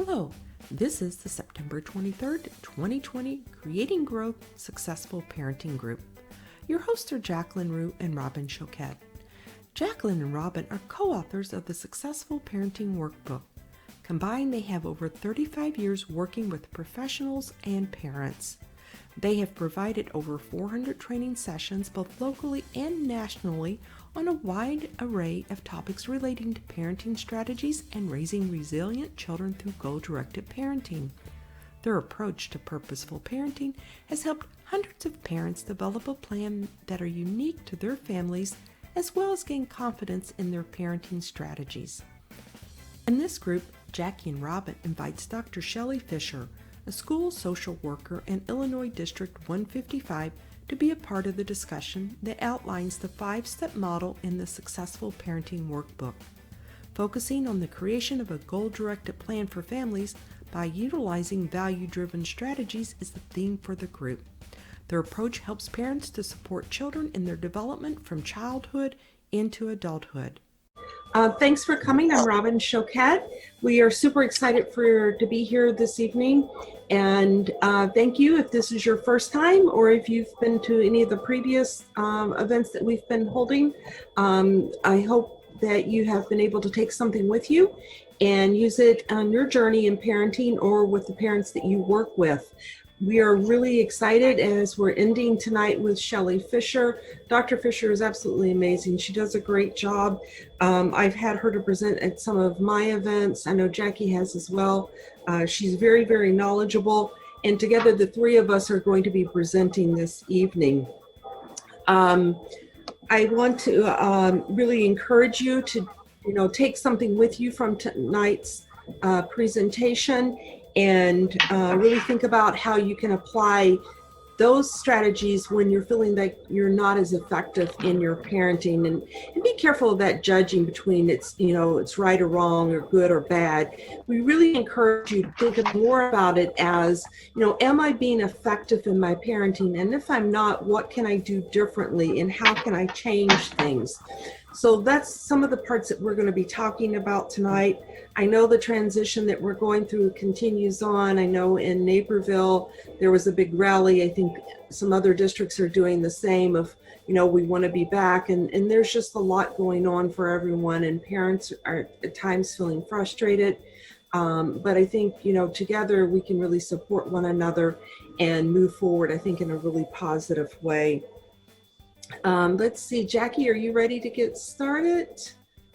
Hello, this is the September 23rd, 2020 Creating Growth Successful Parenting Group. Your hosts are Jacqueline, Rhew, and Robin Choquette. Jacqueline and Robin are co-authors of the Successful Parenting Workbook. Combined, they have over 35 years working with professionals and parents. They have provided over 400 training sessions both locally and nationally on a wide array of topics relating to parenting strategies and raising resilient children through goal-directed parenting. Their approach to purposeful parenting has helped hundreds of parents develop a plan that are unique to their families, as well as gain confidence in their parenting strategies. In this group, Jackie and Robin invites Dr. Shelley Fisher, a school social worker in Illinois District 155, to be a part of the discussion that outlines the 5-step model in the Successful Parenting Workbook. Focusing on the creation of a goal-directed plan for families by utilizing value-driven strategies is the theme for the group. Their approach helps parents to support children in their development from childhood into adulthood. Thanks for coming. I'm Robin Choquette. We are super excited to be here this evening. And thank you if this is your first time or if you've been to any of the previous events that we've been holding. I hope that you have been able to take something with you and use it on your journey in parenting or with the parents that you work with. We are really excited as we're ending tonight with Shelley Fisher. Dr. Fisher is absolutely amazing. She does a great job. I've had her to present at some of my events. I know Jackie has as well. She's very, very knowledgeable. And together, the three of us are going to be presenting this evening. I want to really encourage you to, take something with you from tonight's presentation and really think about how you can apply those strategies when you're feeling like you're not as effective in your parenting, and be careful of that judging between it's right or wrong or good or bad. We really encourage you to think more about it as, am I being effective in my parenting? And if I'm not, what can I do differently and how can I change things? So that's some of the parts that we're going to be talking about tonight. I know the transition that we're going through continues on. I know in Naperville, there was a big rally. I think some other districts are doing the same of, we want to be back. And there's just a lot going on for everyone. And parents are at times feeling frustrated. But I think, together we can really support one another and move forward, I think, in a really positive way. Let's see, Jackie, are you ready to get started?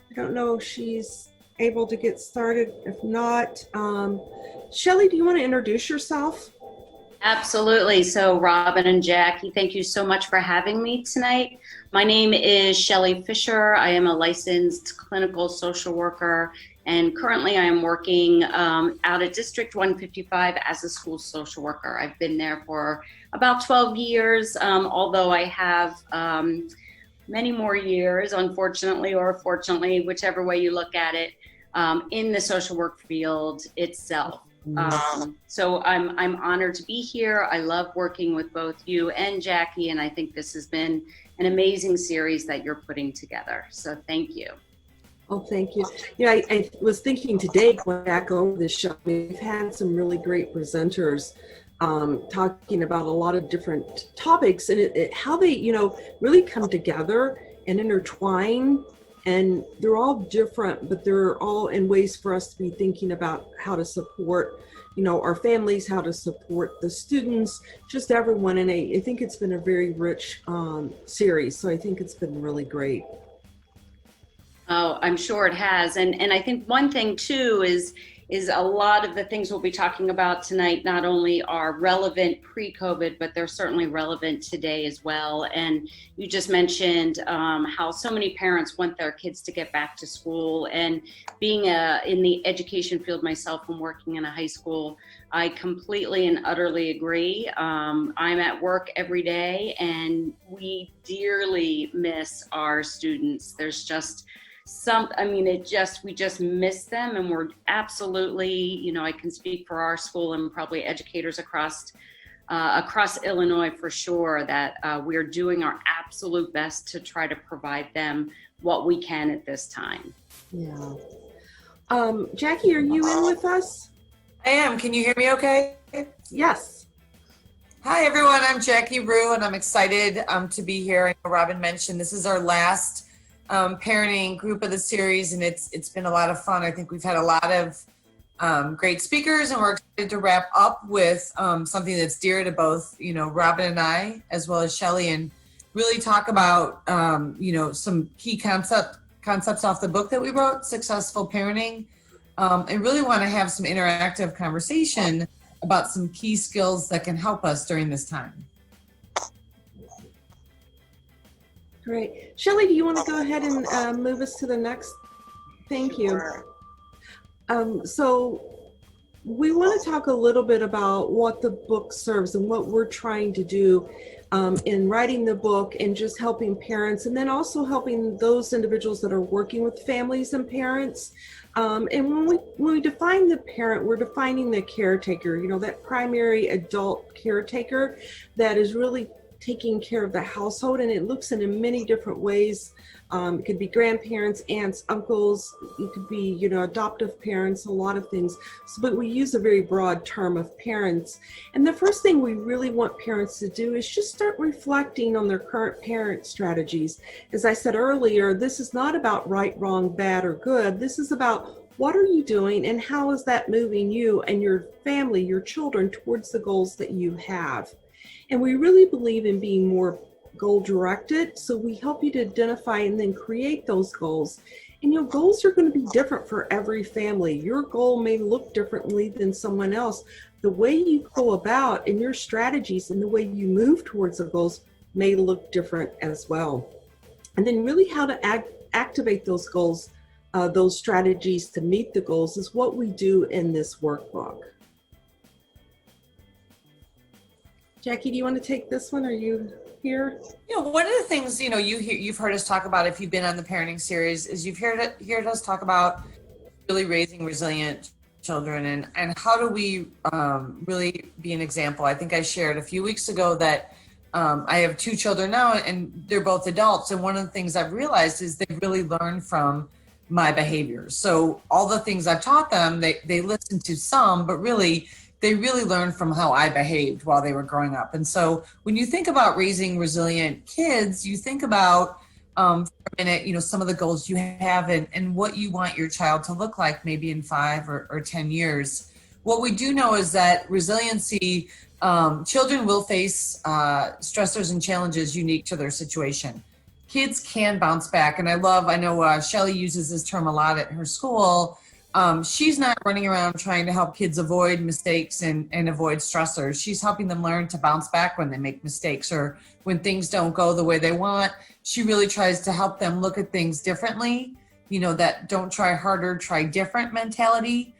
I don't know if she's able to get started. If not, Shelley, do you want to introduce yourself? Absolutely. So Robin and Jackie, thank you so much for having me tonight. My name is Shelley Fisher. I am a licensed clinical social worker, and currently I am working out at District 155 as a school social worker. I've been there for about 12 years, although I have many more years, unfortunately or fortunately, whichever way you look at it, in the social work field itself. So I'm honored to be here. I love working with both you and Jackie, and I think this has been an amazing series that you're putting together. So thank you. Oh, thank you. I was thinking today, going back over this show, we've had some really great presenters talking about a lot of different topics and how they, really come together and intertwine. And they're all different, but they're all in ways for us to be thinking about how to support, our families, how to support the students, just everyone. And I think it's been a very rich series. So I think it's been really great. Oh, I'm sure it has. And I think one thing too is a lot of the things we'll be talking about tonight not only are relevant pre-COVID, but they're certainly relevant today as well. And you just mentioned how so many parents want their kids to get back to school. And being in the education field myself and working in a high school, I completely and utterly agree. I'm at work every day and we dearly miss our students. There's just we just miss them, and we're absolutely, I can speak for our school and probably educators across Illinois for sure that we're doing our absolute best to try to provide them what we can at this time. Yeah. Jackie, are you in with us? I am. Can you hear me okay? Yes. Hi, everyone. I'm Jackie Rhew, and I'm excited to be here. I know Robin mentioned this is our last parenting group of the series, and it's been a lot of fun. I think we've had a lot of great speakers, and we're excited to wrap up with something that's dear to both, Robin and I, as well as Shelley, and really talk about, some key concepts off the book that we wrote, Successful Parenting. And really want to have some interactive conversation about some key skills that can help us during this time. Great. Shelley, do you want to go ahead and move us to the next? Thank you. So we want to talk a little bit about what the book serves and what we're trying to do in writing the book and just helping parents, and then also helping those individuals that are working with families and parents. And when we define the parent, we're defining the caretaker, that primary adult caretaker that is really taking care of the household, and it looks in many different ways. It could be grandparents, aunts, uncles, it could be, adoptive parents, a lot of things. But we use a very broad term of parents. And the first thing we really want parents to do is just start reflecting on their current parent strategies. As I said earlier, this is not about right, wrong, bad, or good. This is about what are you doing and how is that moving you and your family, your children, towards the goals that you have. And we really believe in being more goal directed. So we help you to identify and then create those goals. And goals are going to be different for every family. Your goal may look differently than someone else. The way you go about and your strategies and the way you move towards the goals may look different as well. And then really how to activate those goals, those strategies to meet the goals is what we do in this workbook. Jackie, do you want to take this one? Are you here? One of the things, you've heard us talk about if you've been on the parenting series is you've heard us talk about really raising resilient children and how do we really be an example. I think I shared a few weeks ago that I have 2 children now and they're both adults. And one of the things I've realized is they really learn from my behaviors. So all the things I've taught them, they listen to some, but really they really learned from how I behaved while they were growing up. And so when you think about raising resilient kids, you think about for a minute, some of the goals you have and what you want your child to look like maybe in 5 or 10 years. What we do know is that resiliency, children will face stressors and challenges unique to their situation. Kids can bounce back. And I know Shelley uses this term a lot at her school. She's not running around trying to help kids avoid mistakes and avoid stressors. She's helping them learn to bounce back when they make mistakes or when things don't go the way they want. She really tries to help them look at things differently, that don't try harder, try different mentality.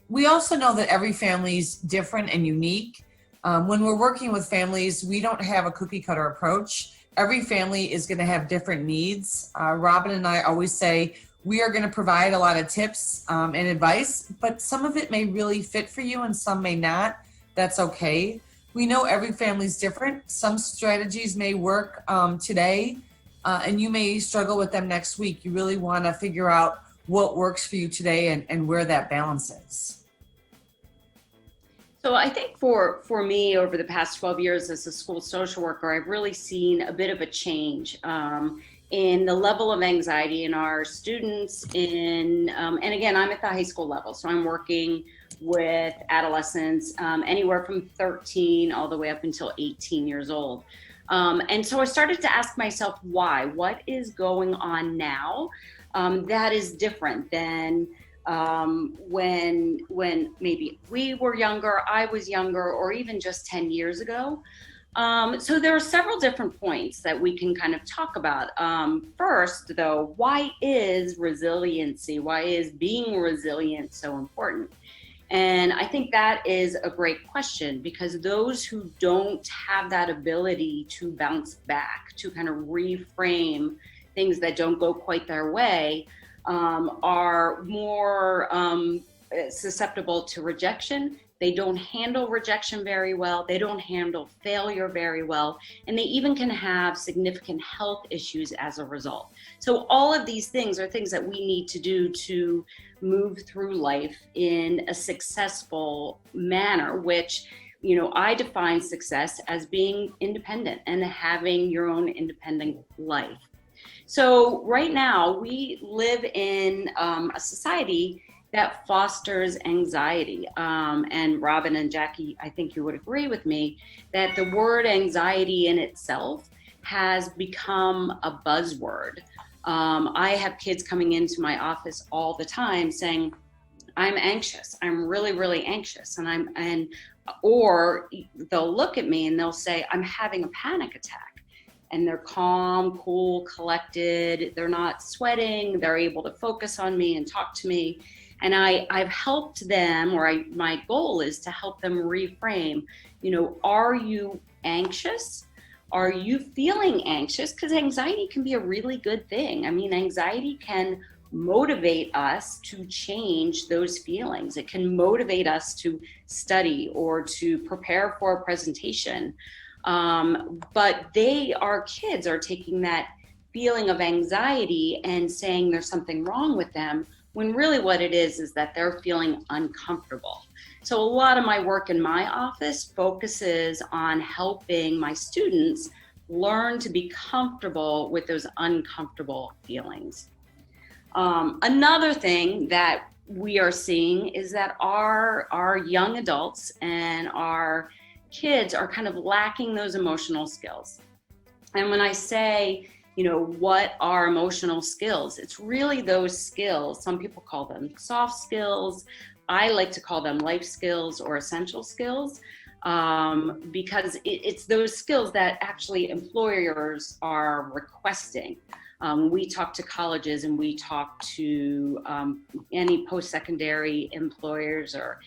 We also know that every family's different and unique. When we're working with families, we don't have a cookie cutter approach. Every family is going to have different needs. Robin and I always say, we are going to provide a lot of tips and advice, but some of it may really fit for you and some may not. That's okay. We know every family's different. Some strategies may work today and you may struggle with them next week. You really want to figure out what works for you today and where that balance is. So I think for me over the past 12 years as a school social worker, I've really seen a bit of a change in the level of anxiety in our students and again, I'm at the high school level, so I'm working with adolescents anywhere from 13 all the way up until 18 years old. And so I started to ask myself, why? What is going on now that is different than when maybe we were younger, I was younger, or even just 10 years ago? So there are several different points that we can kind of talk about. First, though, why is resiliency, why is being resilient so important? And I think that is a great question because those who don't have that ability to bounce back, to kind of reframe things that don't go quite their way, are more susceptible to rejection. They don't handle rejection very well. They don't handle failure very well. And they even can have significant health issues as a result. So all of these things are things that we need to do to move through life in a successful manner, which, I define success as being independent and having your own independent life. So right now we live in a society that fosters anxiety. And Robin and Jackie, I think you would agree with me that the word anxiety in itself has become a buzzword. I have kids coming into my office all the time saying, I'm anxious. I'm really, really anxious. Or they'll look at me and they'll say, I'm having a panic attack. And they're calm, cool, collected. They're not sweating. They're able to focus on me and talk to me. And I've helped them, my goal is to help them reframe, are you anxious? Are you feeling anxious? Because anxiety can be a really good thing. I mean, anxiety can motivate us to change those feelings. It can motivate us to study or to prepare for a presentation. But our kids are taking that feeling of anxiety and saying there's something wrong with them, when really what it is that they're feeling uncomfortable. So a lot of my work in my office focuses on helping my students learn to be comfortable with those uncomfortable feelings. Another thing that we are seeing is that our young adults and our kids are kind of lacking those emotional skills. And when I say, what are emotional skills? It's really those skills. Some people call them soft skills. I like to call them life skills or essential skills, because it's those skills that actually employers are requesting. We talk to colleges and we talk to any post-secondary employers or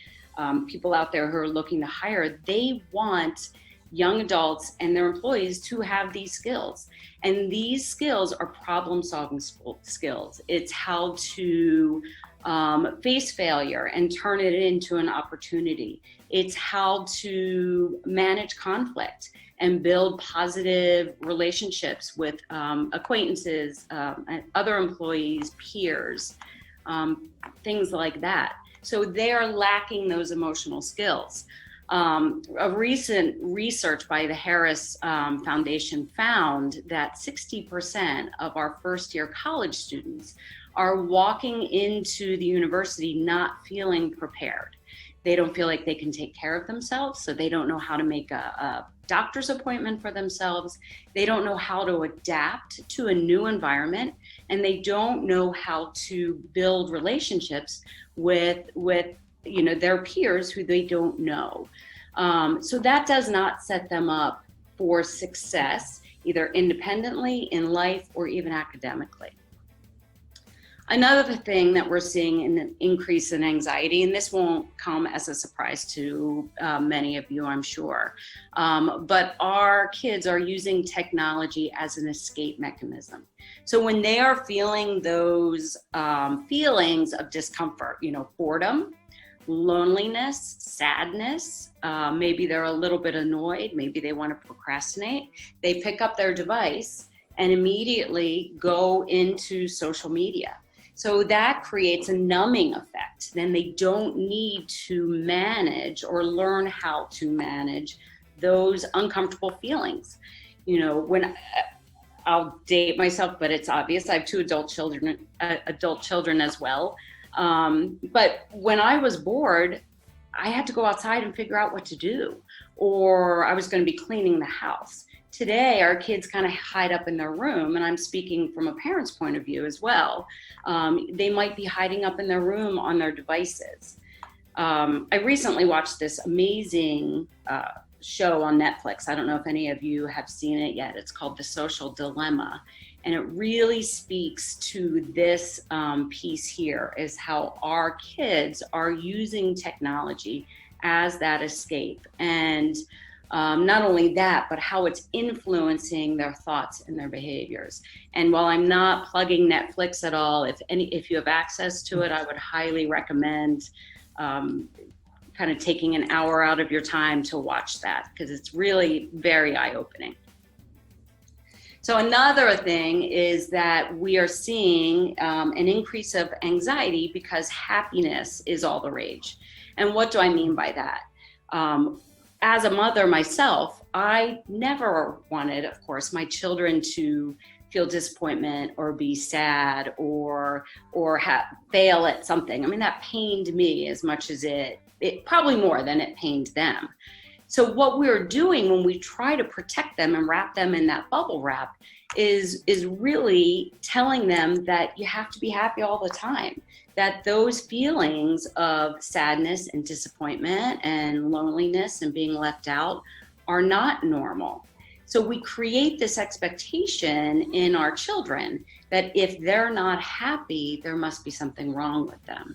people out there who are looking to hire. They want young adults and their employees to have these skills. And these skills are problem-solving skills. It's how to face failure and turn it into an opportunity. It's how to manage conflict and build positive relationships with acquaintances, other employees, peers, things like that. So they are lacking those emotional skills. A recent research by the Harris Foundation found that 60% of our first-year college students are walking into the university not feeling prepared. They don't feel like they can take care of themselves, so they don't know how to make a doctor's appointment for themselves. They don't know how to adapt to a new environment, and they don't know how to build relationships with their peers who they don't know. So that does not set them up for success, either independently in life or even academically. Another thing that we're seeing in an increase in anxiety, and this won't come as a surprise to many of you, I'm sure, but our kids are using technology as an escape mechanism. So when they are feeling those feelings of discomfort, boredom, loneliness, sadness, maybe they're a little bit annoyed, maybe they want to procrastinate, they pick up their device and immediately go into social media. So that creates a numbing effect. Then they don't need to manage or learn how to manage those uncomfortable feelings. When I'll date myself, but it's obvious, I have two adult children as well. But when I was bored, I had to go outside and figure out what to do, or I was going to be cleaning the house. Today, our kids kind of hide up in their room, and I'm speaking from a parent's point of view as well. They might be hiding up in their room on their devices. I recently watched this amazing show on Netflix. I don't know if any of you have seen it yet. It's called The Social Dilemma. And it really speaks to this piece here, is how our kids are using technology as that escape. And Not only that, but how it's influencing their thoughts and their behaviors. And while I'm not plugging Netflix at all, if you have access to it, I would highly recommend kind of taking an hour out of your time to watch that, because it's really very eye-opening. So another thing is that we are seeing an increase of anxiety because happiness is all the rage. And what do I mean by that? As a mother myself, I never wanted, of course, my children to feel disappointment or be sad or fail at something. I mean, that pained me as much as it probably more than it pained them. So what we're doing when we try to protect them and wrap them in that bubble wrap is really telling them that you have to be happy all the time, that those feelings of sadness and disappointment and loneliness and being left out are not normal. So we create this expectation in our children that if they're not happy, there must be something wrong with them.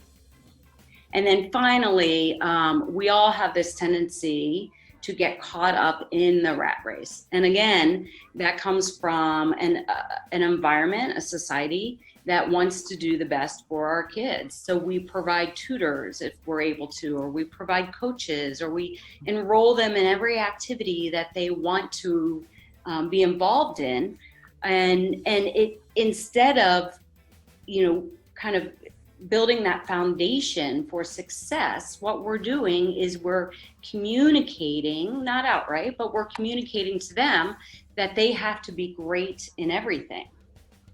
And then finally, we all have this tendency to get caught up in the rat race. And again, that comes from an environment, a society that wants to do the best for our kids. So we provide tutors if we're able to, or we provide coaches, or we enroll them in every activity that they want to be involved in. And it, instead of, kind of building that foundation for success, what we're doing is we're communicating, not outright, but we're communicating to them that they have to be great in everything.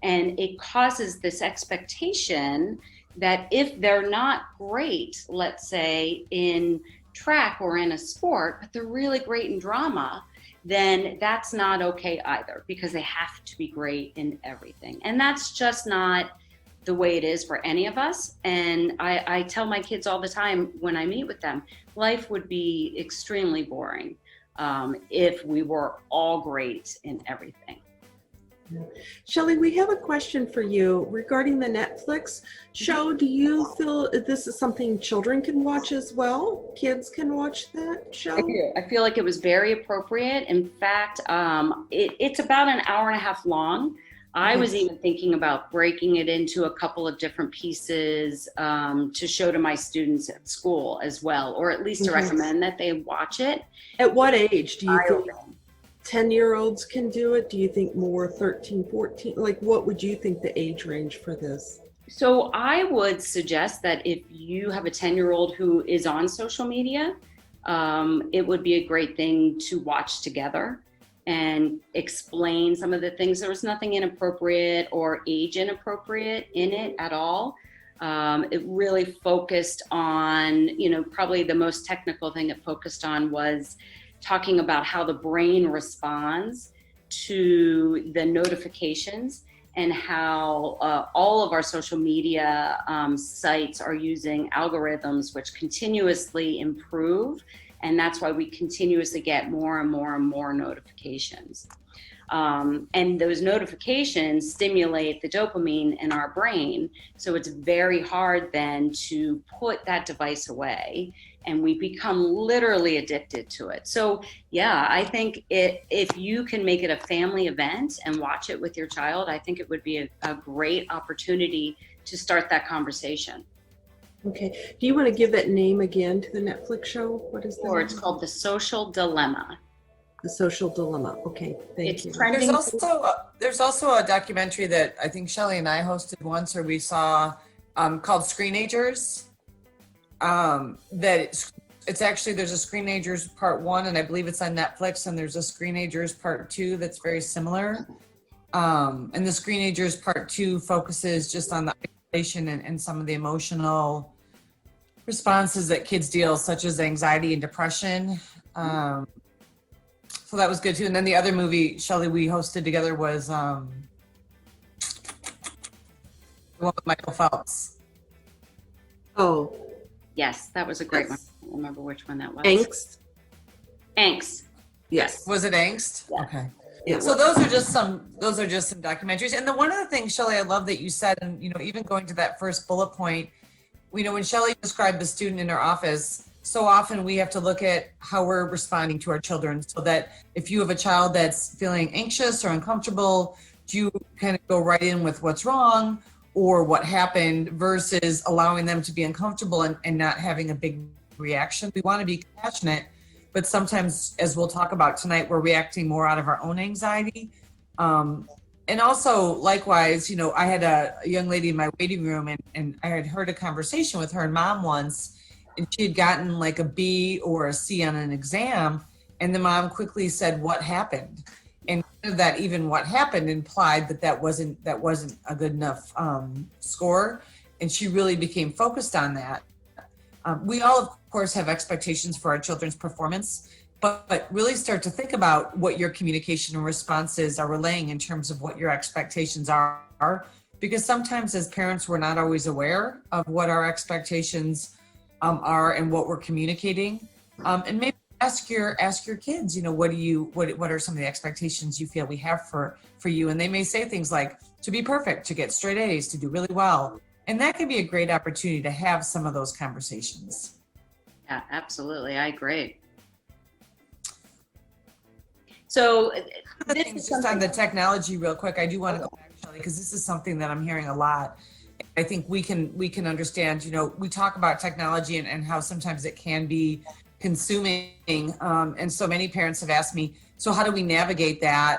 And it causes this expectation that if they're not great, let's say in track or in a sport, but they're really great in drama, then that's not okay either, because they have to be great in everything. And that's just not the way it is for any of us. And I tell my kids all the time when I meet with them, life would be extremely boring if we were all great in everything. Shelley, we have a question for you regarding the Netflix show. Do you feel this is something children can watch as well? Kids can watch that show? I do. I feel like it was very appropriate. In fact, it's about an hour and a half long. I was even thinking about breaking it into a couple of different pieces to show to my students at school as well, or at least to recommend that they watch it. At what age do you think 10-year-olds can do it? Do you think more 13, 14? Like, what would you think the age range for this? So I would suggest that if you have a 10-year-old who is on social media, it would be a great thing to watch together and explain some of the things. There was nothing inappropriate or age inappropriate in it at all. It really focused on, probably the most technical thing it focused on was talking about how the brain responds to the notifications and how all of our social media sites are using algorithms which continuously improve. And that's why we continuously get more and more and more notifications. And those notifications stimulate the dopamine in our brain. So it's very hard then to put that device away, and we become literally addicted to it. So yeah, I think if you can make it a family event and watch it with your child, I think it would be a great opportunity to start that conversation. Okay. Do you want to give that name again to the Netflix show? What is that? Or it's called The Social Dilemma. The Social Dilemma. Okay. Thank you. There's also a documentary that I think Shelley and I hosted once, or we saw called Screenagers. It's actually, there's a Screenagers Part 1, and I believe it's on Netflix, and there's a Screenagers Part 2 that's very similar. And the Screenagers Part 2 focuses just on the isolation and some of the emotional responses that kids deal, such as anxiety and depression. So that was good too. And then the other movie, Shelley, we hosted together was the one with Michael Phelps. Oh. Yes, that was a great one. I don't remember which one that was. Angst. Yes. Was it Angst? Yeah. Okay. Yeah. So those are just some documentaries. And one of the things, Shelley, I love that you said, and even going to that first bullet point, when Shelley described the student in her office, so often we have to look at how we're responding to our children, so that if you have a child that's feeling anxious or uncomfortable, do you kind of go right in with what's wrong or what happened versus allowing them to be uncomfortable and not having a big reaction? We want to be compassionate, but sometimes, as we'll talk about tonight, we're reacting more out of our own anxiety. And also, likewise, I had a young lady in my waiting room, and I had heard a conversation with her mom once, and she had gotten like a B or a C on an exam, and the mom quickly said, "What happened?" And that even what happened implied that wasn't a good enough score, and she really became focused on that. We all, of course, have expectations for our children's performance, but really start to think about what your communication and responses are relaying in terms of what your expectations are, because sometimes as parents, we're not always aware of what our expectations are and what we're communicating. And maybe ask your kids, what are some of the expectations you feel we have for you? And they may say things like, to be perfect, to get straight A's, to do really well. And that can be a great opportunity to have some of those conversations. Yeah, absolutely. I agree. So just on the technology real quick, I do want to go back, Shelley, because this is something that I'm hearing a lot. I think we can understand, we talk about technology and how sometimes it can be consuming. And so many parents have asked me, so how do we navigate that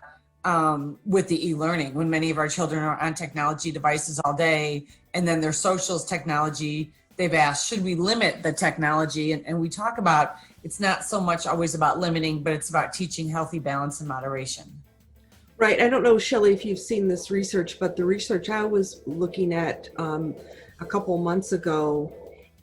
with the e-learning when many of our children are on technology devices all day, and then their socials technology? They've asked, should we limit the technology? And we talk about, it's not so much always about limiting, but it's about teaching healthy balance and moderation. Right. I don't know, Shelley, if you've seen this research, but the research I was looking at a couple months ago,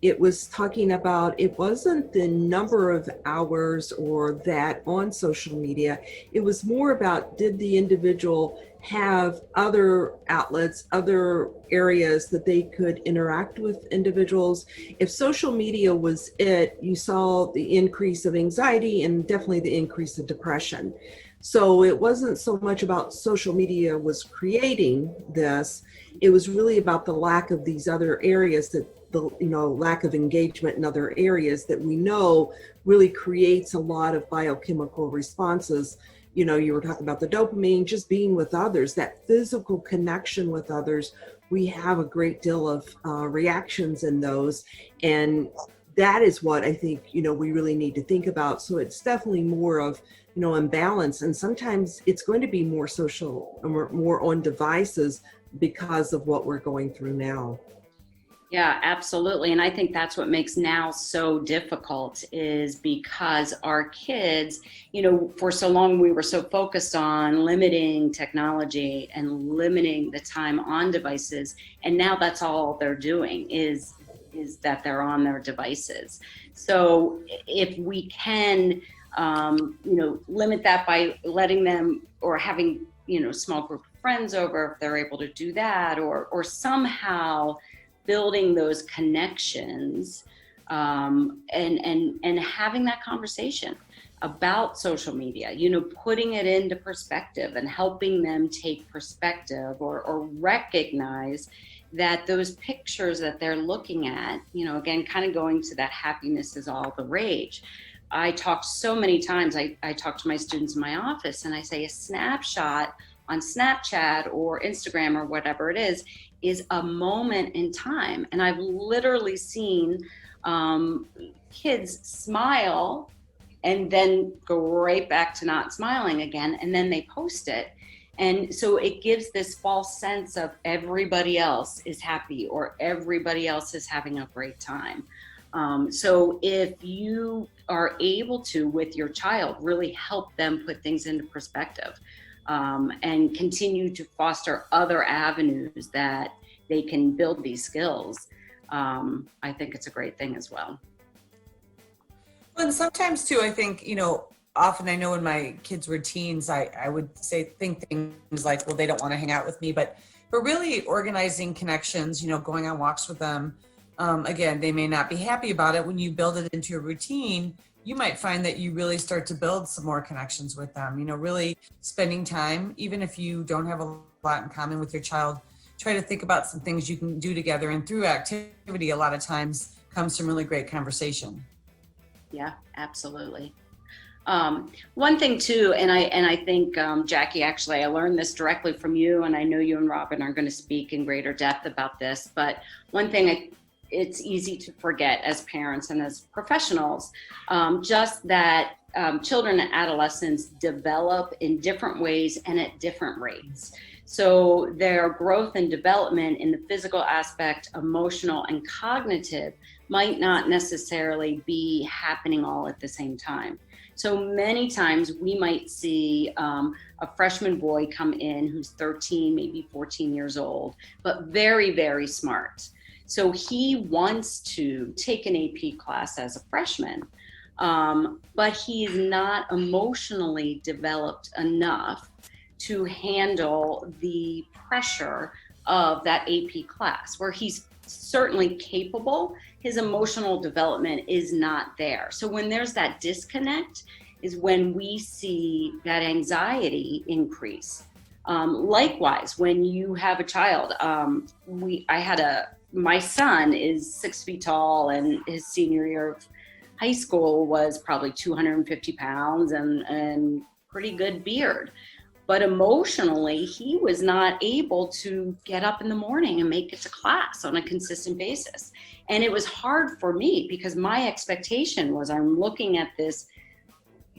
it was talking about, it wasn't the number of hours or that on social media. It was more about, did the individual have other outlets, other areas that they could interact with individuals? If social media was it, you saw the increase of anxiety and definitely the increase of depression. So it wasn't so much about social media was creating this, it was really about the lack of these other areas, that the lack of engagement in other areas that we know really creates a lot of biochemical responses. You were talking about the dopamine, just being with others, that physical connection with others. We have a great deal of reactions in those. And that is what I think, we really need to think about. So it's definitely more of, imbalance. And sometimes it's going to be more social, more on devices because of what we're going through now. Yeah, absolutely. And I think that's what makes now so difficult, is because our kids, for so long we were so focused on limiting technology and limiting the time on devices. And now that's all they're doing is that they're on their devices. So if we can, limit that by letting them, or having, small group of friends over, if they're able to do that, or somehow building those connections, and having that conversation about social media, putting it into perspective and helping them take perspective, or recognize that those pictures that they're looking at, again, kind of going to that happiness is all the rage. I talk so many times, I talk to my students in my office and I say, a snapshot on Snapchat or Instagram or whatever it is a moment in time. And I've literally seen kids smile and then go right back to not smiling again, and then they post it. And so it gives this false sense of everybody else is happy or everybody else is having a great time. So if you are able to, with your child, really help them put things into perspective, and continue to foster other avenues that they can build these skills, I think it's a great thing as well. Well, and sometimes too, I think, often I know when my kids were teens, I would think things like, well, they don't want to hang out with me, but really organizing connections, going on walks with them. Again, they may not be happy about it. When you build it into a routine, you might find that you really start to build some more connections with them, really spending time, even if you don't have a lot in common with your child, try to think about some things you can do together. And through activity, a lot of times comes some really great conversation. Yeah, absolutely. One thing too, and I think Jackie, actually, I learned this directly from you, and I know you and Robin are going to speak in greater depth about this. But one thing it's easy to forget as parents and as professionals, just that children and adolescents develop in different ways and at different rates. So their growth and development in the physical aspect, emotional and cognitive, might not necessarily be happening all at the same time. So many times we might see a freshman boy come in who's 13, maybe 14 years old, but very, very smart. So he wants to take an AP class as a freshman, but he's not emotionally developed enough to handle the pressure of that AP class, where he's certainly capable. His emotional development is not there. So when there's that disconnect is when we see that anxiety increase. Likewise, when you have a child, my son is 6 feet tall, and his senior year of high school was probably 250 pounds and pretty good beard. But emotionally, he was not able to get up in the morning and make it to class on a consistent basis. And it was hard for me because my expectation was, I'm looking at this,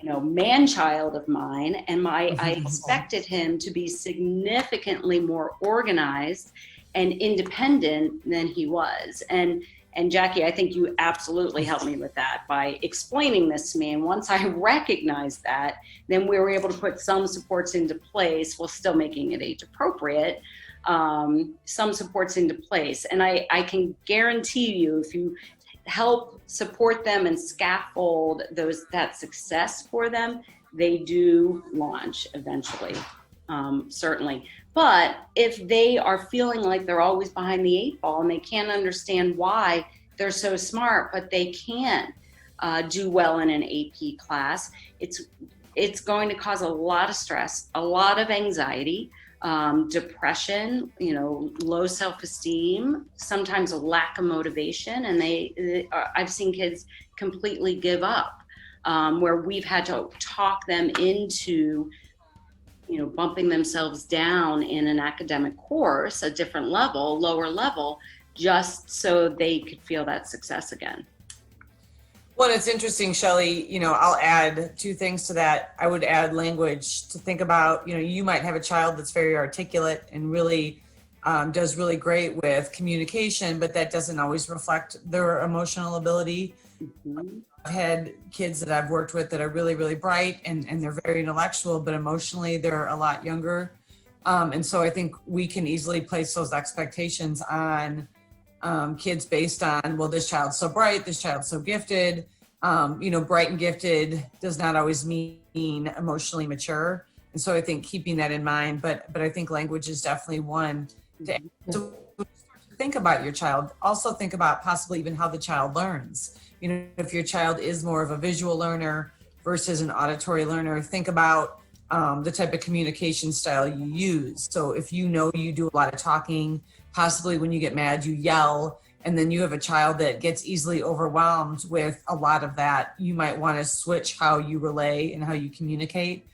man-child of mine, and I expected him to be significantly more organized and independent than he was. And Jackie, I think you absolutely helped me with that by explaining this to me. And once I recognized that, then we were able to put some supports into place while still making it age appropriate, some supports into place. And I can guarantee you, if you help support them and scaffold that success for them, they do launch eventually, certainly. But if they are feeling like they're always behind the 8 ball and they can't understand why they're so smart, but they can't do well in an AP class, it's going to cause a lot of stress, a lot of anxiety, depression, low self-esteem, sometimes a lack of motivation. And I've seen kids completely give up, where we've had to talk them into bumping themselves down in an academic course, a different level, lower level, just so they could feel that success again. Well, it's interesting, Shelley, I'll add 2 things to that. I would add language to think about. You might have a child that's very articulate and really does really great with communication, but that doesn't always reflect their emotional ability. Mm-hmm. I've had kids that I've worked with that are really, really bright and they're very intellectual, but emotionally they're a lot younger. And so I think we can easily place those expectations on kids based on, well, this child's so bright, this child's so gifted. Bright and gifted does not always mean emotionally mature. And so I think keeping that in mind, but I think language is definitely one to think about your child. Also think about possibly even how the child learns. If your child is more of a visual learner versus an auditory learner, think about the type of communication style you use. So if you do a lot of talking, possibly when you get mad, you yell, and then you have a child that gets easily overwhelmed with a lot of that, you might want to switch how you relay and how you communicate.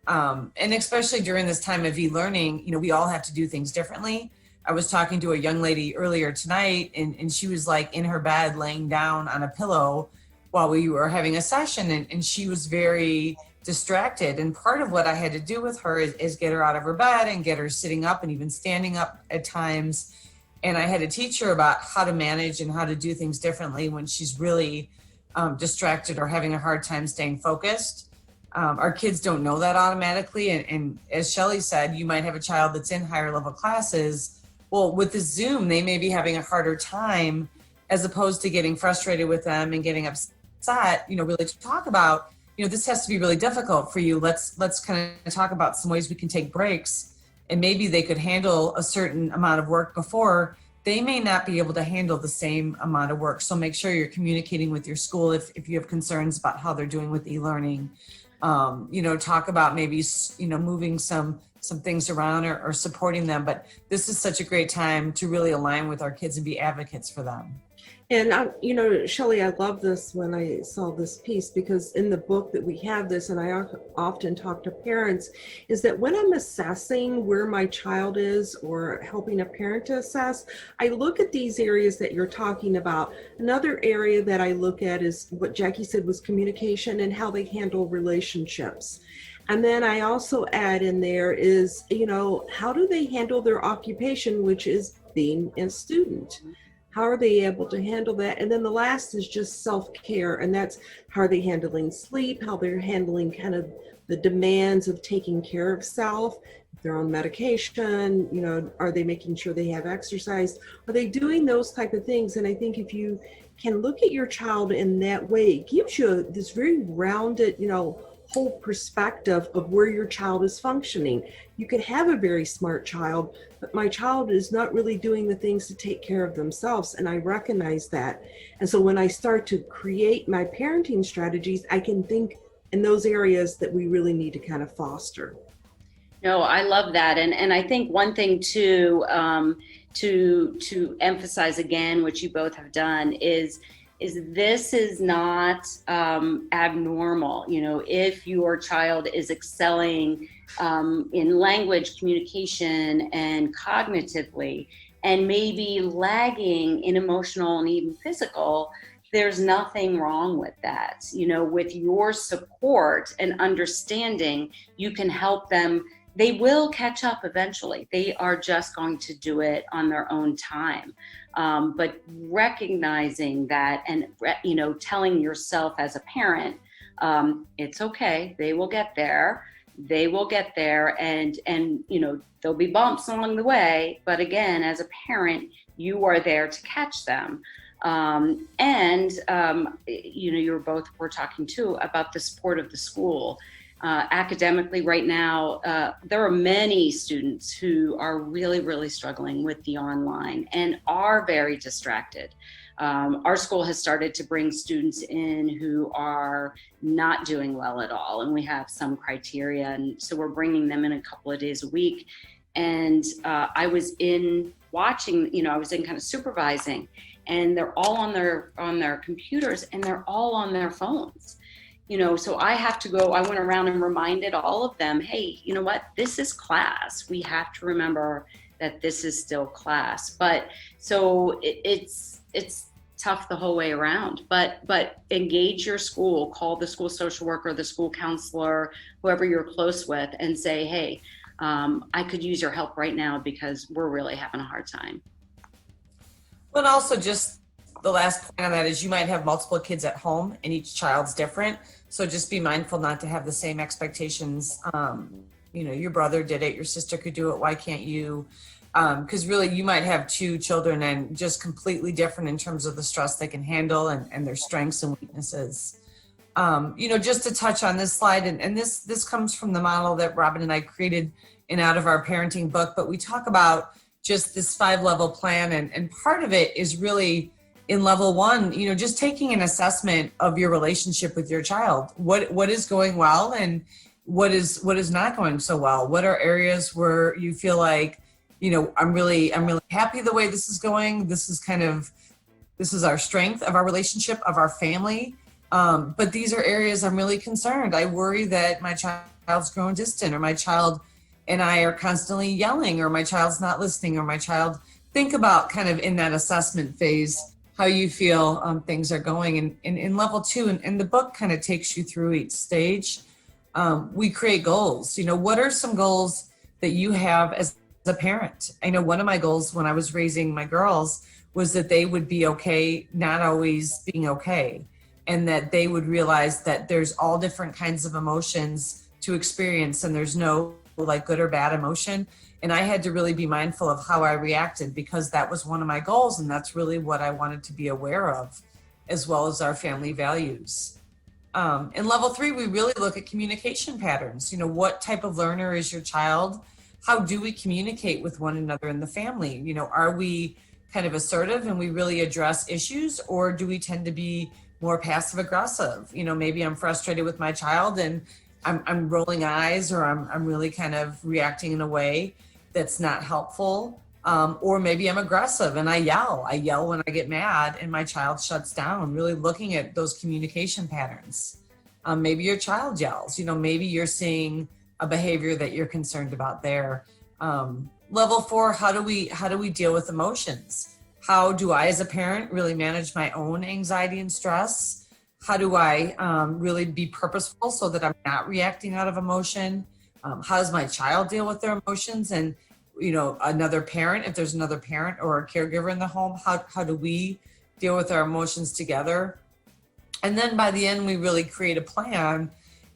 And especially during this time of e-learning, we all have to do things differently. I was talking to a young lady earlier tonight, and she was like in her bed laying down on a pillow while we were having a session, and she was very distracted. And part of what I had to do with her is get her out of her bed and get her sitting up and even standing up at times. And I had to teach her about how to manage and how to do things differently when she's really distracted or having a hard time staying focused. Our kids don't know that automatically. And as Shelley said, you might have a child that's in higher level classes. Well, with the Zoom, they may be having a harder time as opposed to getting frustrated with them and getting upset, really to talk about, this has to be really difficult for you. Let's kind of talk about some ways we can take breaks, and maybe they could handle a certain amount of work before. They may not be able to handle the same amount of work. So make sure you're communicating with your school if you have concerns about how they're doing with e-learning. Talk about maybe, moving some things around or supporting them. But this is such a great time to really align with our kids and be advocates for them. And Shelley, I love this when I saw this piece, because in the book that we have this, and I often talk to parents, is that when I'm assessing where my child is or helping a parent to assess, I look at these areas that you're talking about. Another area that I look at is what Jackie said was communication and how they handle relationships. And then I also add in there is, how do they handle their occupation, which is being a student? How are they able to handle that? And then the last is just self-care. And that's how are they handling sleep, how they're handling kind of the demands of taking care of self, if they're on medication, are they making sure they have exercise? Are they doing those type of things? And I think if you can look at your child in that way, it gives you this very rounded, whole perspective of where your child is functioning. You could have a very smart child, but my child is not really doing the things to take care of themselves, and I recognize that. And so when I start to create my parenting strategies, I can think in those areas that we really need to kind of foster. No, I love that. And I think one thing too, to emphasize again, which you both have done, is this is not abnormal. If your child is excelling in language, communication, and cognitively, and maybe lagging in emotional and even physical, there's nothing wrong with that. With your support and understanding, you can help them. They will catch up eventually. They are just going to do it on their own time. But recognizing that and, telling yourself as a parent, it's okay, they will get there. And there'll be bumps along the way. But again, as a parent, you are there to catch them. You both were talking too about the support of the school. Academically right now, there are many students who are really, really struggling with the online and are very distracted. Our school has started to bring students in who are not doing well at all, and we have some criteria, and so we're bringing them in a couple of days a week. And I was in watching, I was in kind of supervising, and they're all on their computers and they're all on their phones. So I have to go, I went around and reminded all of them, hey, you know what, this is class. We have to remember that this is still class. But so it's tough the whole way around, but engage your school, call the school social worker, the school counselor, whoever you're close with, and say, hey, I could use your help right now because we're really having a hard time. But also just the last point on that is you might have multiple kids at home and each child's different. So just be mindful not to have the same expectations. Your brother did it, your sister could do it, why can't you? Because really you might have two children and just completely different in terms of the stress they can handle and their strengths and weaknesses. Just to touch on this slide, and this comes from the model that Robin and I created out of our parenting book, but we talk about just this 5-level plan, and part of it is really in level 1, just taking an assessment of your relationship with your child. What is going well and what is not going so well? What are areas where you feel like, I'm really happy the way this is going. This is our strength of our relationship, of our family. But these are areas I'm really concerned. I worry that my child's grown distant, or my child and I are constantly yelling, or my child's not listening, or my child. Think about kind of in that assessment phase how you feel things are going. And in level 2, and the book kind of takes you through each stage. We create goals. What are some goals that you have as a parent? I know one of my goals when I was raising my girls was that they would be okay, not always being okay, and that they would realize that there's all different kinds of emotions to experience, and there's no like good or bad emotion. And I had to really be mindful of how I reacted, because that was one of my goals, and that's really what I wanted to be aware of, as well as our family values. In level 3, we really look at communication patterns. What type of learner is your child? How do we communicate with one another in the family? Are we kind of assertive and we really address issues, or do we tend to be more passive aggressive? Maybe I'm frustrated with my child and I'm rolling eyes, or I'm really kind of reacting in a way that's not helpful. Or maybe I'm aggressive and I yell when I get mad and my child shuts down. Really looking at those communication patterns. Maybe your child yells, maybe you're seeing a behavior that you're concerned about there. Level 4, how do we deal with emotions? How do I, as a parent, really manage my own anxiety and stress? How do I really be purposeful so that I'm not reacting out of emotion? How does my child deal with their emotions? And, another parent, if there's another parent or a caregiver in the home, how do we deal with our emotions together? And then by the end, we really create a plan.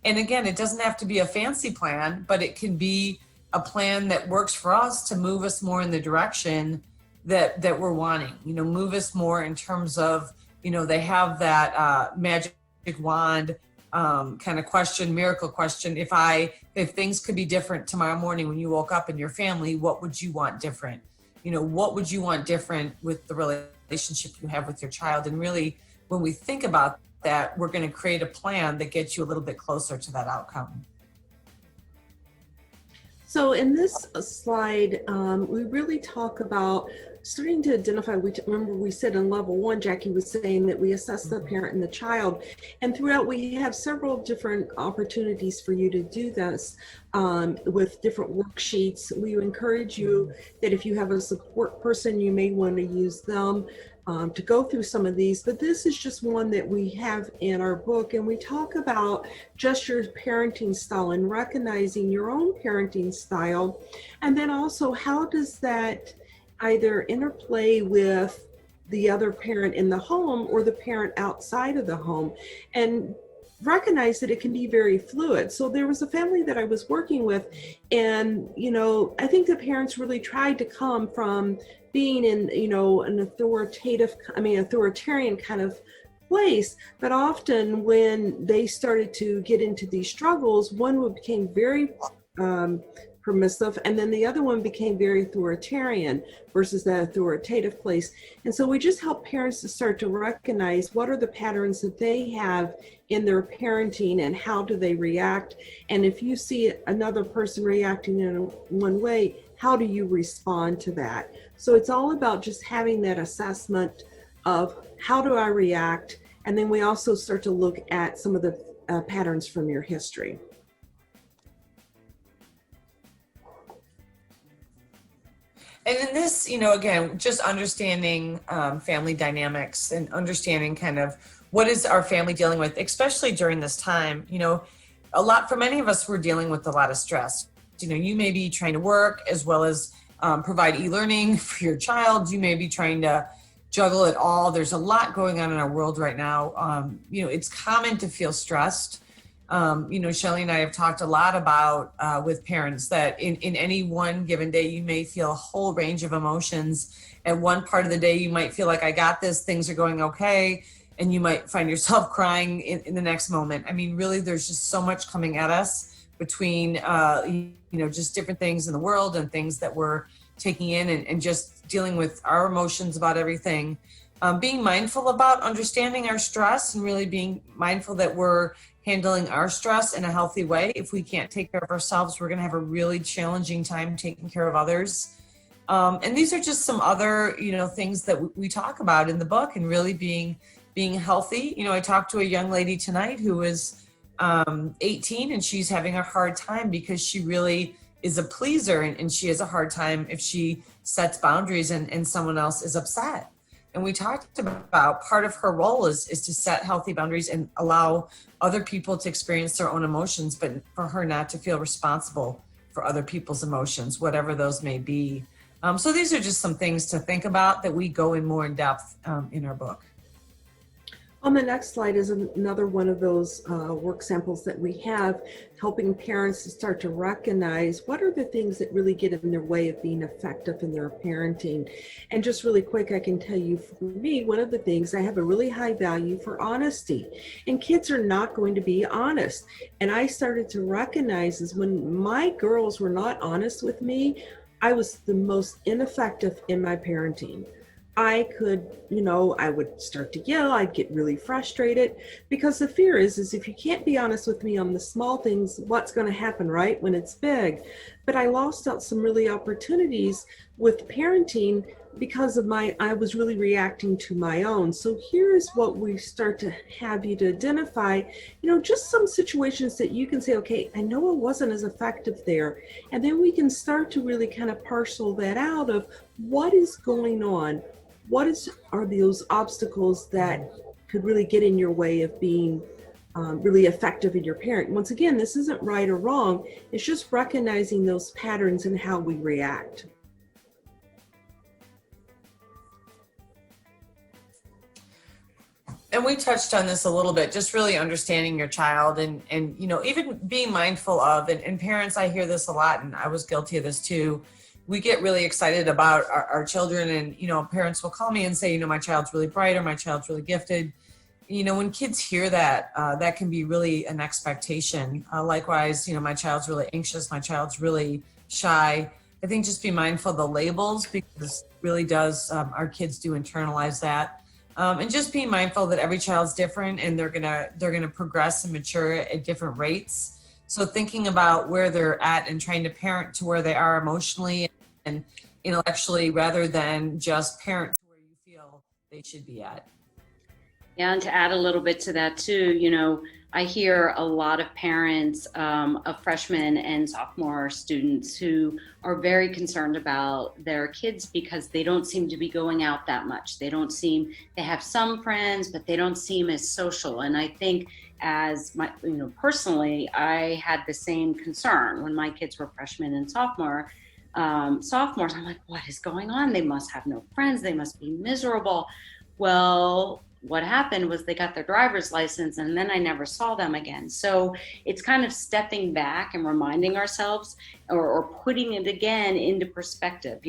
And again, it doesn't have to be a fancy plan, but it can be a plan that works for us to move us more in the direction that we're wanting, move us more in terms of, they have that magic wand kind of question, miracle question. If things could be different tomorrow morning when you woke up in your family, what would you want different? What would you want different with the relationship you have with your child? And really, when we think about that, we're going to create a plan that gets you a little bit closer to that outcome. So in this slide, we really talk about starting to identify. Remember we said in level 1, Jackie was saying that we assess the parent and the child, and throughout we have several different opportunities for you to do this with different worksheets. We encourage you that if you have a support person, you may want to use them to go through some of these, but this is just one that we have in our book, and we talk about just your parenting style and recognizing your own parenting style, and then also how does that either interplay with the other parent in the home or the parent outside of the home, and recognize that it can be very fluid. So there was a family that I was working with, and I think the parents really tried to come from being in an authoritarian kind of place, but often when they started to get into these struggles, one became very permissive, and then the other one became very authoritarian versus that authoritative place. And so we just help parents to start to recognize what are the patterns that they have in their parenting and how do they react. And if you see another person reacting in one way, how do you respond to that? So it's all about just having that assessment of how do I react? And then we also start to look at some of the patterns from your history. And in this, again, just understanding family dynamics and understanding kind of what is our family dealing with, especially during this time. For many of us, we're dealing with a lot of stress. You may be trying to work as well as provide e-learning for your child. You may be trying to juggle it all. There's a lot going on in our world right now. It's common to feel stressed. Shelley and I have talked a lot about with parents that in any one given day, you may feel a whole range of emotions. At one part of the day, you might feel like I got this, things are going okay. And you might find yourself crying in the next moment. I mean, really, there's just so much coming at us between, just different things in the world and things that we're taking in and just dealing with our emotions about everything. Being mindful about understanding our stress and really being mindful that we're handling our stress in a healthy way. If we can't take care of ourselves, we're going to have a really challenging time taking care of others. And these are just some other, things that we talk about in the book, and really being healthy. I talked to a young lady tonight who is 18, and she's having a hard time because she really is a pleaser, and she has a hard time if she sets boundaries and someone else is upset. And we talked about part of her role is to set healthy boundaries and allow other people to experience their own emotions, but for her not to feel responsible for other people's emotions, whatever those may be. So these are just some things to think about that we go in more in depth in our book. On the next slide is another one of those work samples that we have, helping parents to start to recognize what are the things that really get in their way of being effective in their parenting. And just really quick, I can tell you, for me, one of the things, I have a really high value for honesty, and kids are not going to be honest. And I started to recognize is when my girls were not honest with me, I was the most ineffective in my parenting. I could, I would start to yell, I'd get really frustrated, because the fear is if you can't be honest with me on the small things, what's going to happen, right, when it's big? but I lost out some really opportunities with parenting because of I was really reacting to my own. So here's what we start to have you to identify, just some situations that you can say, okay, I know I wasn't as effective there. And then we can start to really kind of parcel that out of what is going on. Are those obstacles that could really get in your way of being really effective in your parent? Once again, this isn't right or wrong. It's just recognizing those patterns and how we react. And we touched on this a little bit, just really understanding your child and even being mindful of, and parents, I hear this a lot, and I was guilty of this too. We get really excited about our children, and, parents will call me and say, my child's really bright or my child's really gifted. When kids hear that, that can be really an expectation. Likewise, my child's really anxious, my child's really shy. I think just be mindful of the labels, because it really does, our kids do internalize that. And just be mindful that every child's different, and they're gonna progress and mature at different rates. So thinking about where they're at and trying to parent to where they are emotionally and intellectually, rather than just parent to where you feel they should be at. Yeah, and to add a little bit to that too, I hear a lot of parents of freshmen and sophomore students who are very concerned about their kids because they don't seem to be going out that much. They have some friends, but they don't seem as social. And I think personally, I had the same concern when my kids were freshmen and sophomores. I'm like, what is going on? They must have no friends. They must be miserable. Well, what happened was they got their driver's license, and then I never saw them again. So it's kind of stepping back and reminding ourselves or putting it again into perspective.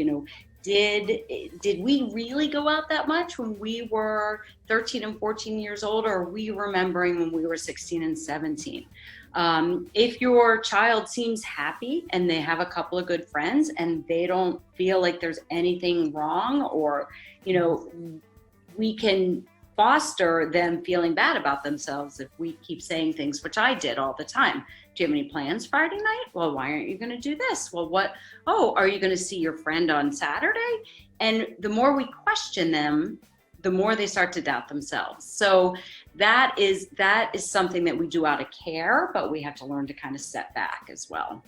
Did we really go out that much when we were 13 and 14 years old, or are we remembering when we were 16 and 17? If your child seems happy and they have a couple of good friends and they don't feel like there's anything wrong, or, we can foster them feeling bad about themselves if we keep saying things, which I did all the time. Do you have any plans Friday night? Well, why aren't you going to do this? Well, are you going to see your friend on Saturday? And the more we question them, the more they start to doubt themselves. So that is something that we do out of care, but we have to learn to kind of step back as well.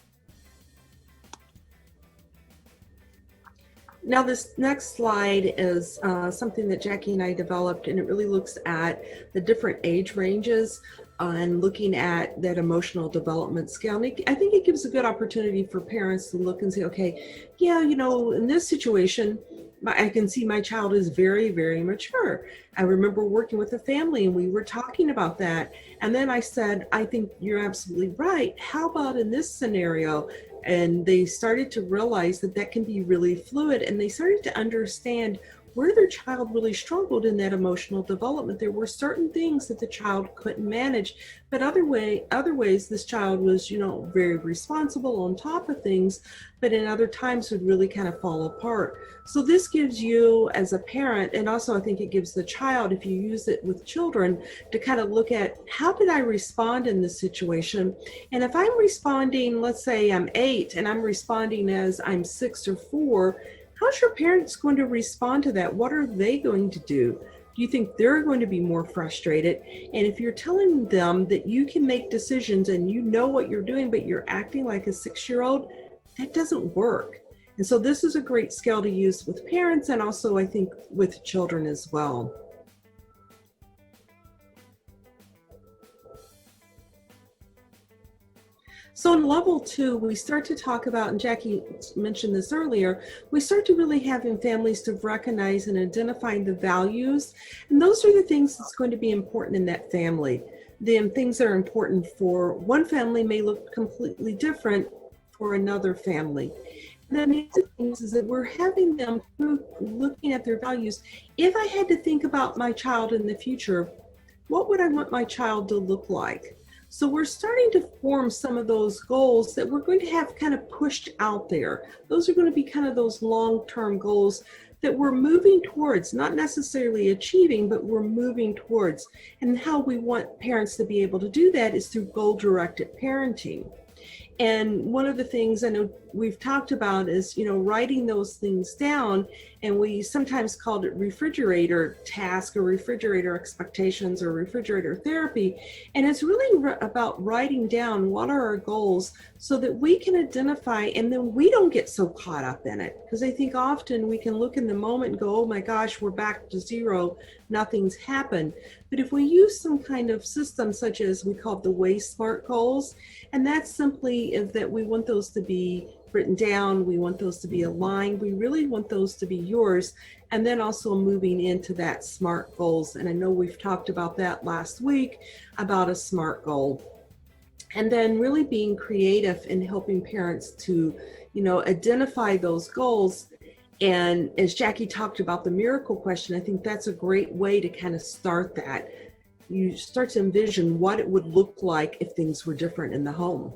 Now, this next slide is something that Jackie and I developed, and it really looks at the different age ranges and looking at that emotional development scale. And I think it gives a good opportunity for parents to look and say, okay, yeah, in this situation, I can see my child is very, very mature. I remember working with a family and we were talking about that. And then I said, I think you're absolutely right. How about in this scenario? And they started to realize that can be really fluid, and they started to understand where their child really struggled in that emotional development. There were certain things that the child couldn't manage, but other ways this child was, very responsible on top of things, but in other times would really kind of fall apart. So this gives you as a parent, and also I think it gives the child, if you use it with children, to kind of look at how did I respond in this situation? And if I'm responding, let's say I'm 8 and I'm responding as I'm 6 or 4, how's your parents going to respond to that? What are they going to do? Do you think they're going to be more frustrated? And if you're telling them that you can make decisions and you know what you're doing, but you're acting like a 6-year-old, that doesn't work. And so this is a great scale to use with parents, and also I think with children as well. So in level 2, we start to talk about, and Jackie mentioned this earlier, we start to really having families to recognize and identifying the values. And those are the things that's going to be important in that family. The things that are important for one family may look completely different for another family. And then the other things is that we're having them looking at their values. If I had to think about my child in the future, what would I want my child to look like? So we're starting to form some of those goals that we're going to have kind of pushed out there. Those are going to be kind of those long-term goals that we're moving towards, not necessarily achieving, but we're moving towards. And how we want parents to be able to do that is through goal-directed parenting. And one of the things I know we've talked about is, writing those things down, and we sometimes called it refrigerator task or refrigerator expectations or refrigerator therapy. And it's really about writing down what are our goals so that we can identify, and then we don't get so caught up in it. Because I think often we can look in the moment and go, oh my gosh, we're back to zero, nothing's happened. But if we use some kind of system such as we call it the way SMART goals, and that's simply is that we want those to be written down, we want those to be aligned, we really want those to be yours, and then also moving into that SMART goals. And I know we've talked about that last week about a SMART goal. And then really being creative in helping parents to, identify those goals. And as Jackie talked about the miracle question, I think that's a great way to kind of start that. You start to envision what it would look like if things were different in the home.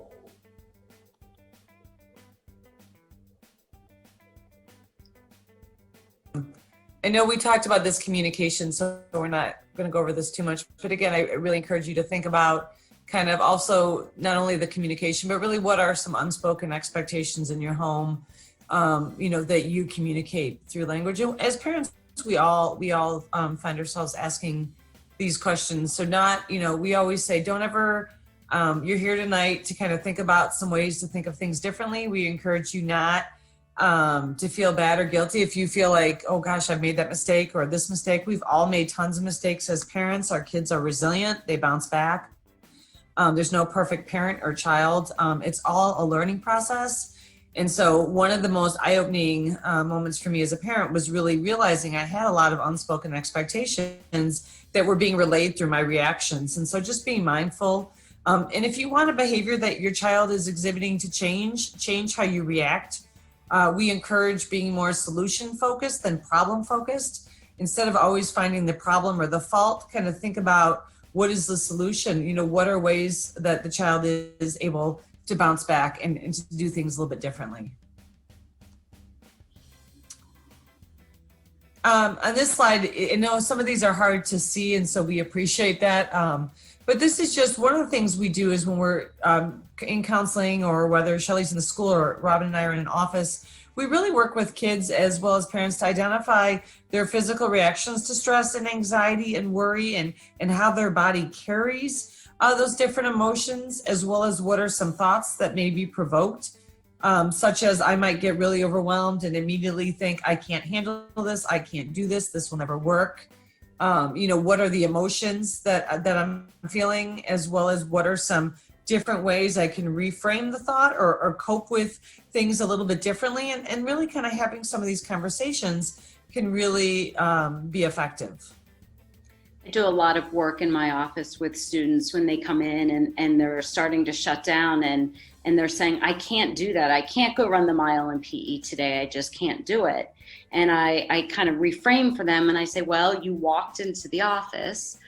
I know we talked about this communication, so we're not going to go over this too much. But again, I really encourage you to think about kind of also not only the communication, but really what are some unspoken expectations in your home, that you communicate through language. As parents, we all find ourselves asking these questions. So we always say, don't ever, you're here tonight to kind of think about some ways to think of things differently. We encourage you not to feel bad or guilty if you feel like, oh gosh, I've made that mistake or this mistake. We've all made tons of mistakes as parents. Our kids are resilient. They bounce back. There's no perfect parent or child. It's all a learning process. And so one of the most eye-opening moments for me as a parent was really realizing I had a lot of unspoken expectations that were being relayed through my reactions. And so just being mindful. And if you want a behavior that your child is exhibiting to change how you react. We encourage being more solution-focused than problem-focused. Instead of always finding the problem or the fault, kind of think about what is the solution? What are ways that the child is able to bounce back and to do things a little bit differently. On this slide, I know some of these are hard to see, and so we appreciate that. But this is just one of the things we do is when we're in counseling, or whether Shelley's in the school or Robin and I are in an office, we really work with kids as well as parents to identify their physical reactions to stress and anxiety and worry, and how their body carries those different emotions, as well as what are some thoughts that may be provoked, such as I might get really overwhelmed and immediately think, I can't handle this, I can't do this, this will never work. What are the emotions that I'm feeling, as well as what are some different ways I can reframe the thought or cope with things a little bit differently, and really kind of having some of these conversations can really be effective. I do a lot of work in my office with students when they come in and they're starting to shut down and they're saying, I can't do that. I can't go run the mile in PE today. I just can't do it. And I kind of reframe for them and I say, well, you walked into the office.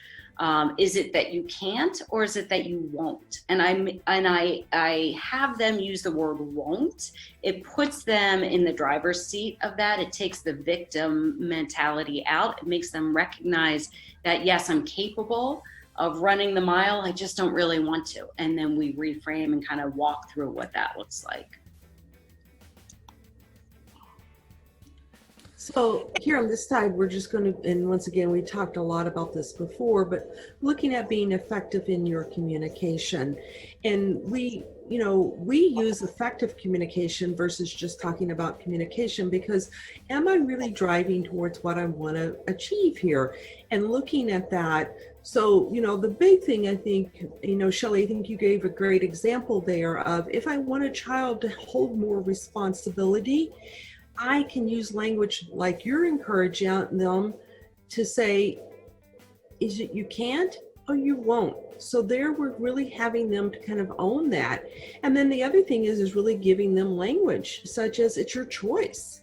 Is it that you can't, or is it that you won't? And I have them use the word won't. It puts them in the driver's seat of that. It takes the victim mentality out. It makes them recognize that, yes, I'm capable of running the mile. I just don't really want to. And then we reframe and kind of walk through what that looks like. So here on this side, we're just going to, and once again, we talked a lot about this before, but looking at being effective in your communication. And we use effective communication versus just talking about communication, because am I really driving towards what I want to achieve here? And looking at that, so, the big thing, I think, Shelley, I think you gave a great example there of, if I want a child to hold more responsibility, I can use language like you're encouraging them to say, is it you can't or you won't? So there we're really having them to kind of own that. And then the other thing is really giving them language such as, it's your choice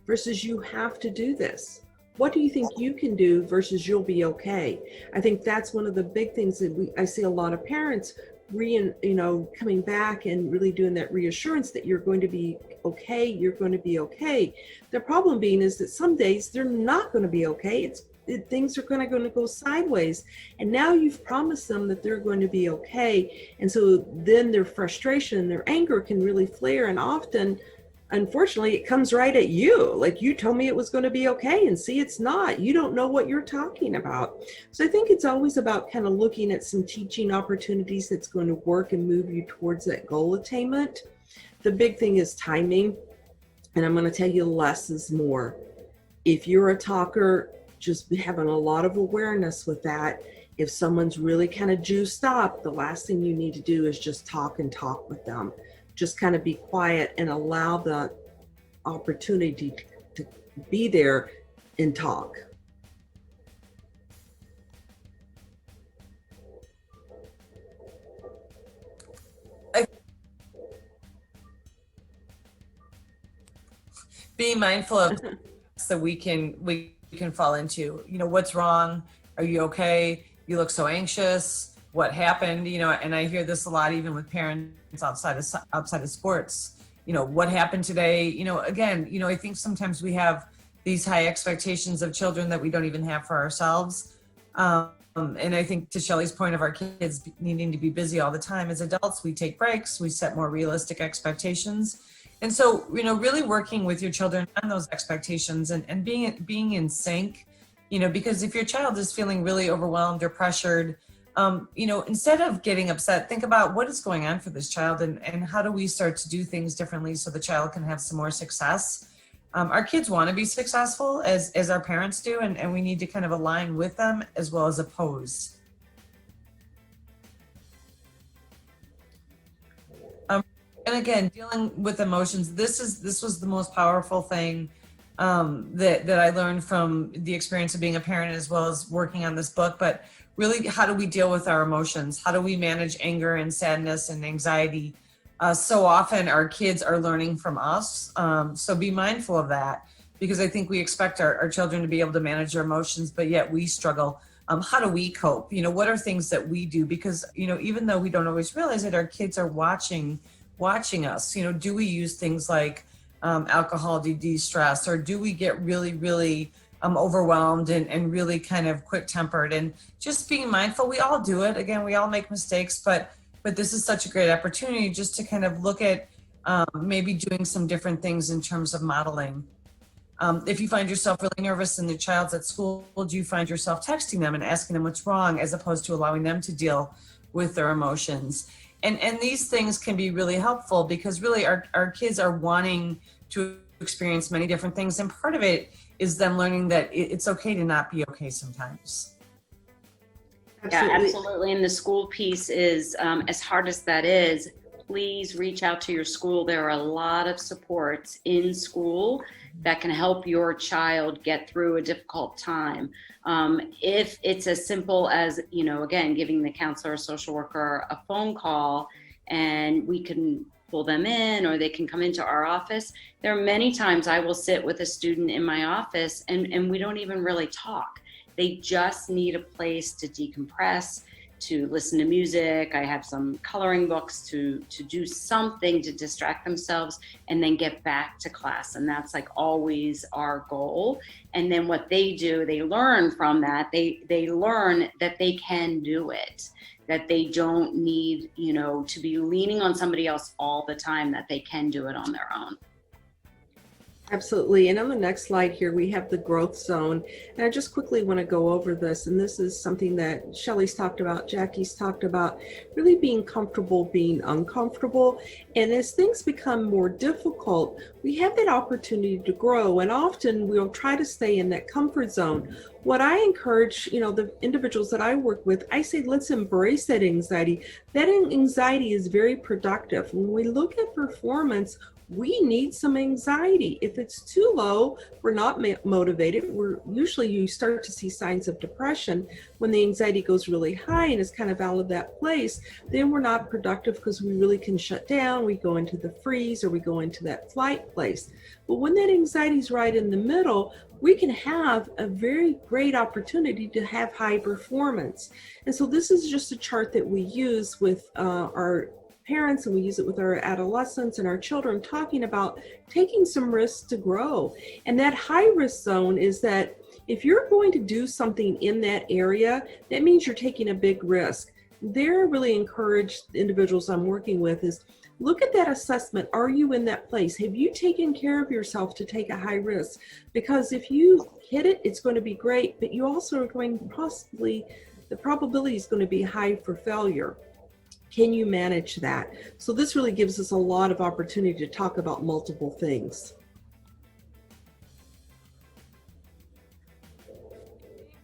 versus you have to do this. What do you think you can do versus you'll be okay? I think that's one of the big things that I see a lot of parents coming back and really doing that reassurance that you're going to be okay, you're going to be okay. The problem being is that some days they're not going to be okay. It's things are going to go sideways. And now you've promised them that they're going to be okay. And so then their frustration and their anger can really flare. And often, unfortunately, it comes right at you. Like, you told me it was going to be okay, and see, it's not. You don't know what you're talking about. So I think it's always about kind of looking at some teaching opportunities that's going to work and move you towards that goal attainment. The big thing is timing. And I'm going to tell you, less is more. If you're a talker, just having a lot of awareness with that. If someone's really kind of juiced up, the last thing you need to do is just talk with them. Just kind of be quiet and allow the opportunity to be there and talk. Being mindful of that we can fall into, what's wrong? Are you okay? You look so anxious. What happened? And I hear this a lot, even with parents outside of sports. What happened today? Again, I think sometimes we have these high expectations of children that we don't even have for ourselves. And I think, to Shelley's point of our kids needing to be busy all the time, as adults, we take breaks, we set more realistic expectations. And so, really working with your children on those expectations and being in sync, because if your child is feeling really overwhelmed or pressured, instead of getting upset, think about what is going on for this child and how do we start to do things differently so the child can have some more success. Our kids want to be successful as our parents do, and we need to kind of align with them as well as oppose. And again, dealing with emotions, this was the most powerful thing that I learned from the experience of being a parent as well as working on this book. But really, how do we deal with our emotions? How do we manage anger and sadness and anxiety? So often our kids are learning from us. So be mindful of that, because I think we expect our children to be able to manage their emotions, but yet we struggle. How do we cope? What are things that we do? Because, even though we don't always realize it, our kids are watching us. Do we use things like alcohol to de-stress, or do we get really, really overwhelmed and really kind of quick-tempered? And just being mindful, we all do it. Again, we all make mistakes, but this is such a great opportunity just to kind of look at maybe doing some different things in terms of modeling. If you find yourself really nervous and the child's at school, do you find yourself texting them and asking them what's wrong, as opposed to allowing them to deal with their emotions? And these things can be really helpful, because really our kids are wanting to experience many different things. And part of it is them learning that it's okay to not be okay sometimes. Yeah, absolutely. And the school piece is, as hard as that is, please reach out to your school. There are a lot of supports in school that can help your child get through a difficult time. If it's as simple as, again, giving the counselor or social worker a phone call, and we can pull them in, or they can come into our office. There are many times I will sit with a student in my office and we don't even really talk. They just need a place to decompress, to listen to music. I have some coloring books to do something to distract themselves and then get back to class. And that's like always our goal. And then what they do, they learn from that. They learn that they can do it, that they don't need, to be leaning on somebody else all the time, that they can do it on their own. Absolutely. And on the next slide here, we have the growth zone. And I just quickly want to go over this. And this is something that Shelley's talked about, Jackie's talked about, really being comfortable, being uncomfortable. And as things become more difficult, we have that opportunity to grow. And often we'll try to stay in that comfort zone. What I encourage, the individuals that I work with, I say, let's embrace that anxiety. That anxiety is very productive. When we look at performance, we need some anxiety. If it's too low, we're not motivated. You start to see signs of depression. When the anxiety goes really high and is kind of out of that place, then we're not productive, because we really can shut down. We go into the freeze, or we go into that flight place. But when that anxiety is right in the middle, we can have a very great opportunity to have high performance. And so this is just a chart that we use with our parents, and we use it with our adolescents and our children, talking about taking some risks to grow. And that high risk zone is that If you're going to do something in that area, that means you're taking a big risk. They're really encouraged individuals I'm working with is look at that assessment. Are you in that place? Have you taken care of yourself to take a high risk? Because if you hit it, it's going to be great, but you also are going to possibly, the probability is going to be high for failure. Can you manage that? So this really gives us a lot of opportunity to talk about multiple things.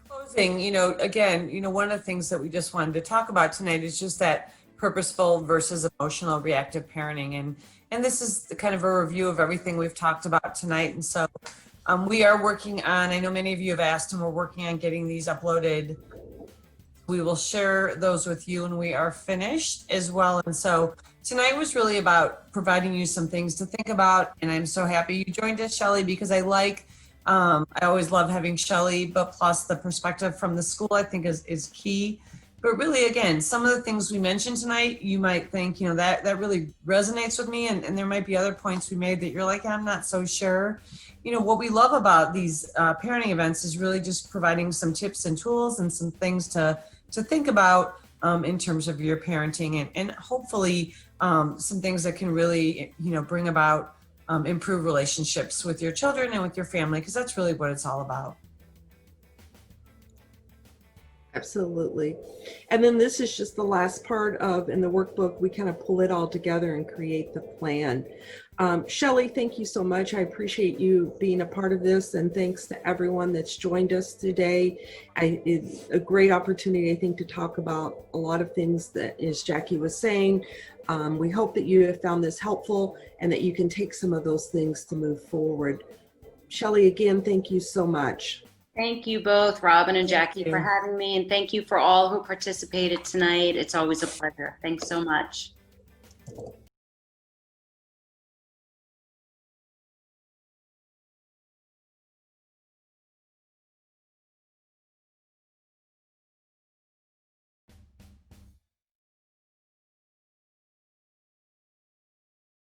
Closing, again, one of the things that we just wanted to talk about tonight is just that purposeful versus emotional reactive parenting. And this is kind of a review of everything we've talked about tonight. And so we are working on, I know many of you have asked, and we're working on getting these uploaded. We will share those with you when we are finished as well. And so tonight was really about providing you some things to think about. And I'm so happy you joined us, Shelley, because I always love having Shelley, but plus the perspective from the school I think is key. But really, again, some of the things we mentioned tonight, you might think, that really resonates with me. And there might be other points we made that you're like, I'm not so sure. What we love about these parenting events is really just providing some tips and tools and some things to think about in terms of your parenting and hopefully some things that can really, bring about improve relationships with your children and with your family, because that's really what it's all about. Absolutely. And then this is just the last part of, in the workbook, we kind of pull it all together and create the plan. Shelley, thank you so much. I appreciate you being a part of this, and thanks to everyone that's joined us today. It's a great opportunity, I think, to talk about a lot of things that, as Jackie was saying, we hope that you have found this helpful and that you can take some of those things to move forward. Shelley, again, thank you so much. Thank you both, Robin and Jackie, for having me. And thank you for all who participated tonight. It's always a pleasure. Thanks so much.